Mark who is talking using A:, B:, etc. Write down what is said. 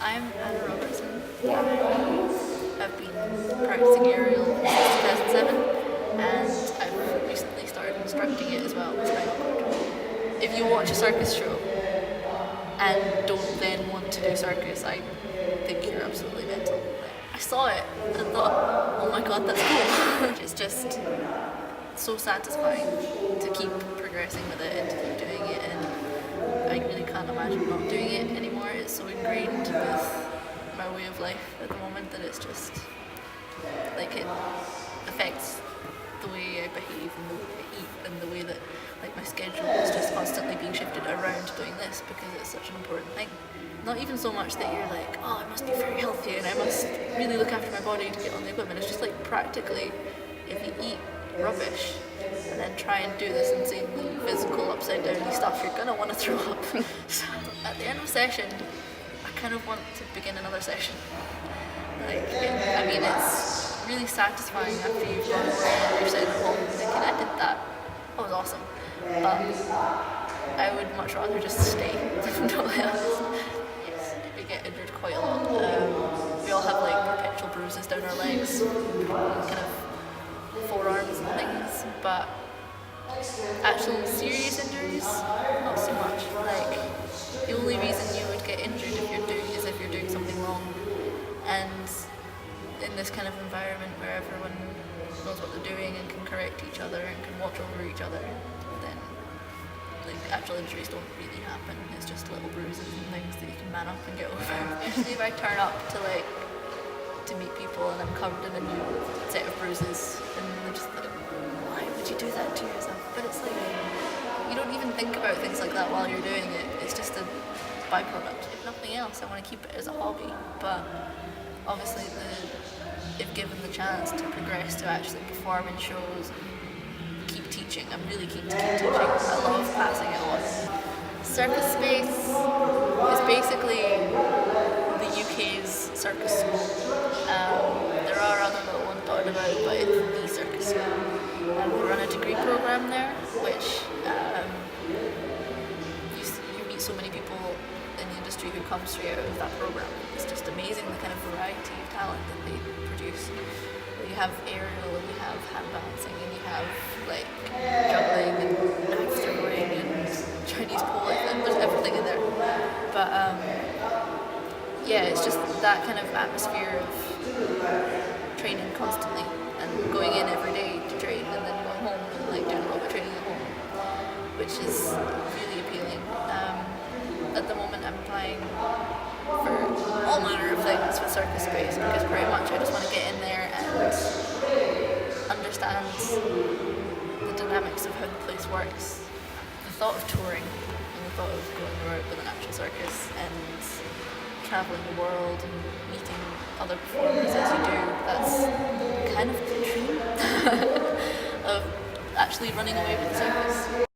A: I'm Anna Robertson. I've been practicing aerial since 2007 and I've recently started instructing it as well with spinal cord. If you watch a circus show and don't then want to do circus, I think you're absolutely mental. I saw it and thought, oh my god, that's cool. It's just so satisfying to keep progressing with it and to keep doing it, and I really can't imagine not doing it anymore. It's so ingrained with my way of life at the moment that it's just like it affects the way I behave and the way I eat and the way that like my schedule is just constantly being shifted around doing this because it's such an important thing. Not even so much that you're like, oh, I must be very healthy and I must really look after my body to get on the equipment. It's just like practically if you eat rubbish and then try and do this insanely physical upside downy stuff, you're gonna want to throw up. So at the end of a session, I kind of want to begin another session. It's really satisfying after you've gone away and you're sitting at home thinking, I did that. That was awesome. But I would much rather just stay, if I'm totally honest. Yes, we get injured quite a lot. We all have like perpetual bruises down our legs, kind of forearms and things, but actual serious injuries, not so much. Like the only reason you would get injured if you're doing something wrong, and in this kind of environment where everyone knows what they're doing and can correct each other and can watch over each other, then like actual injuries don't really happen. It's just little bruises and things that you can man up and get over. Usually if I turn up to meet people and I'm covered in a new set of bruises and they're just like, why would you do that to yourself? But it's like, you don't even think about things like that while you're doing it. It's just a byproduct. If nothing else, I want to keep it as a hobby, but obviously if given the chance to progress to actually perform in shows and keep teaching, I'm really keen to keep teaching. I love passing it on. Circus Space is basically the UK's circus school. There are other little ones dotted about, but it's the circus school. We run a degree program there, which you meet so many people in the industry who come straight out of that program. It's just amazing the kind of variety of talent that they produce. You have aerial, and you have hand balancing, and you have like juggling and knife throwing and Chinese pole, and there's everything in there. But it's just that kind of atmosphere of training constantly and going in every day to train and then going home and like doing a little bit of training at home, which is really appealing. At the moment I'm applying for all manner of things with Circus Space because pretty much I just want to get in there and understand the dynamics of how the place works. The thought of touring and the thought of going around with an actual circus and travelling the world and meeting other performers as you do, that's kind of the dream of actually running away with the circus.